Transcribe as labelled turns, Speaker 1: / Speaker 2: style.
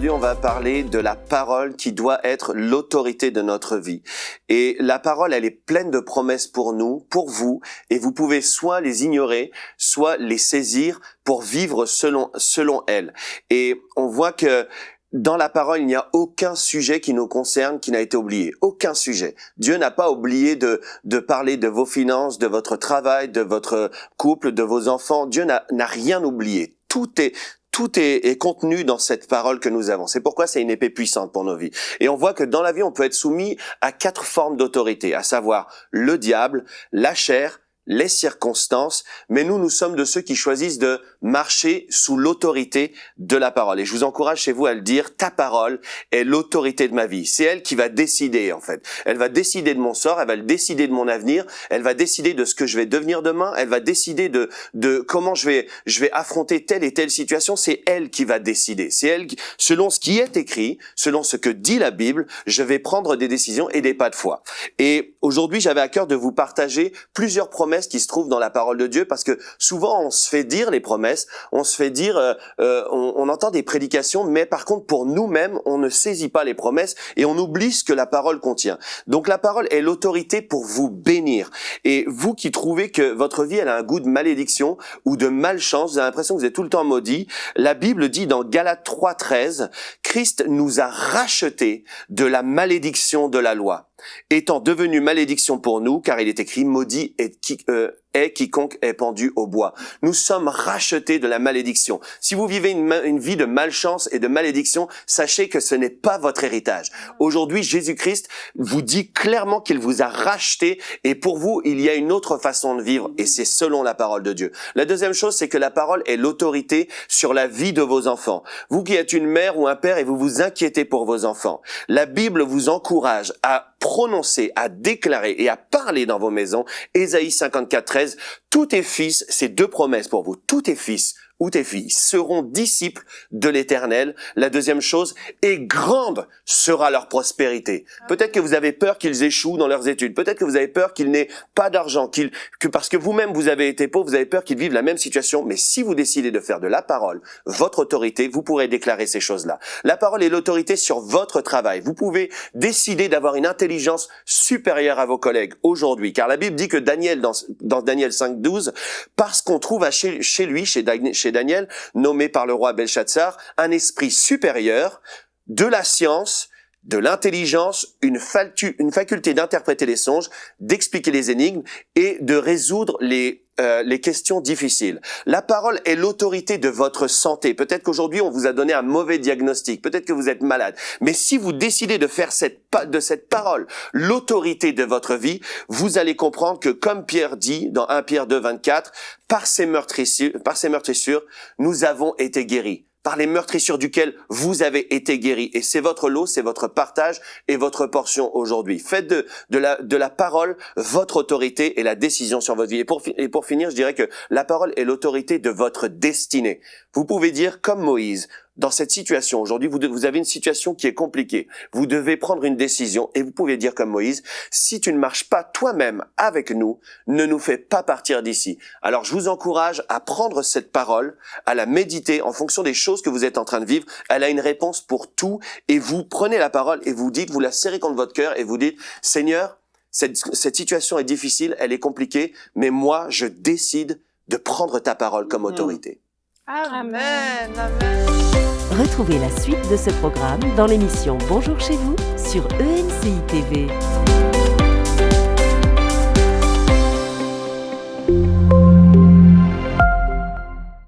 Speaker 1: aujourd'hui, on va parler de la parole qui doit être l'autorité de notre vie. Et la parole, elle est pleine de promesses pour nous, pour vous, et vous pouvez soit les ignorer, soit les saisir pour vivre selon elle. Et on voit que dans la parole, il n'y a aucun sujet qui nous concerne qui n'a été oublié. Aucun sujet. Dieu n'a pas oublié de parler de vos finances, de votre travail, de votre couple, de vos enfants. Dieu n'a rien oublié. Tout est contenu dans cette parole que nous avons. C'est pourquoi c'est une épée puissante pour nos vies. Et on voit que dans la vie, on peut être soumis à 4 formes d'autorité, à savoir le diable, la chair, les circonstances, mais nous sommes de ceux qui choisissent de marcher sous l'autorité de la parole. Et je vous encourage chez vous à le dire, ta parole est l'autorité de ma vie. C'est elle qui va décider, en fait. Elle va décider de mon sort, elle va décider de mon avenir, elle va décider de ce que je vais devenir demain, elle va décider de comment je vais affronter telle et telle situation. C'est elle qui va décider. C'est elle qui, selon ce qui est écrit, selon ce que dit la Bible, je vais prendre des décisions et des pas de foi. Et aujourd'hui, j'avais à cœur de vous partager plusieurs promesses qui se trouvent dans la parole de Dieu, parce que souvent on se fait dire les promesses, on se fait dire, on entend des prédications, mais par contre pour nous-mêmes, on ne saisit pas les promesses et on oublie ce que la parole contient. Donc la parole est l'autorité pour vous bénir. Et vous qui trouvez que votre vie elle a un goût de malédiction ou de malchance, vous avez l'impression que vous êtes tout le temps maudit, la Bible dit dans Galates 3:13, Christ nous a rachetés de la malédiction de la loi, étant devenu malédiction pour nous, car il est écrit, maudit est quiconque est pendu au bois. Nous sommes rachetés de la malédiction. Si vous vivez une vie de malchance et de malédiction, sachez que ce n'est pas votre héritage. Aujourd'hui, Jésus-Christ vous dit clairement qu'il vous a racheté, et pour vous, il y a une autre façon de vivre, et c'est selon la parole de Dieu. La deuxième chose, c'est que la parole est l'autorité sur la vie de vos enfants. Vous qui êtes une mère ou un père et vous vous inquiétez pour vos enfants, la Bible vous encourage à prononcer, à déclarer et à parler dans vos maisons. Ésaïe 54:13, tous tes fils, c'est 2 promesses pour vous, tous tes fils ou tes filles seront disciples de l'Éternel. La deuxième chose, et grande sera leur prospérité. Peut-être que vous avez peur qu'ils échouent dans leurs études. Peut-être que vous avez peur qu'ils n'aient pas d'argent, que parce que vous-même vous avez été pauvre, vous avez peur qu'ils vivent la même situation. Mais si vous décidez de faire de la parole votre autorité, vous pourrez déclarer ces choses-là. La parole est l'autorité sur votre travail. Vous pouvez décider d'avoir une intelligence supérieure à vos collègues aujourd'hui. Car la Bible dit que Daniel, dans Daniel 5:12, parce qu'on trouve chez Daniel, nommé par le roi Belshazzar, un esprit supérieur, de la science, de l'intelligence, une faculté d'interpréter les songes, d'expliquer les énigmes et de résoudre les questions difficiles. La parole est l'autorité de votre santé. Peut-être qu'aujourd'hui, on vous a donné un mauvais diagnostic. Peut-être que vous êtes malade. Mais si vous décidez de faire de cette parole l'autorité de votre vie, vous allez comprendre que, comme Pierre dit dans 1 Pierre 2:24, par ces meurtrissures, nous avons été guéris. Par les meurtrissures duquel vous avez été guéris. Et c'est votre lot, c'est votre partage et votre portion aujourd'hui. Faites de la parole votre autorité et la décision sur votre vie. Et pour finir, je dirais que la parole est l'autorité de votre destinée. Vous pouvez dire comme Moïse, dans cette situation, aujourd'hui, vous avez une situation qui est compliquée. Vous devez prendre une décision et vous pouvez dire comme Moïse, si tu ne marches pas toi-même avec nous, ne nous fais pas partir d'ici. Alors, je vous encourage à prendre cette parole, à la méditer en fonction des choses que vous êtes en train de vivre. Elle a une réponse pour tout et vous prenez la parole et vous la serrez contre votre cœur et vous dites, Seigneur, cette situation est difficile, elle est compliquée, mais moi, je décide de prendre ta parole comme autorité.
Speaker 2: Amen. Amen.
Speaker 3: Retrouvez la suite de ce programme dans l'émission Bonjour chez vous sur EMCI TV.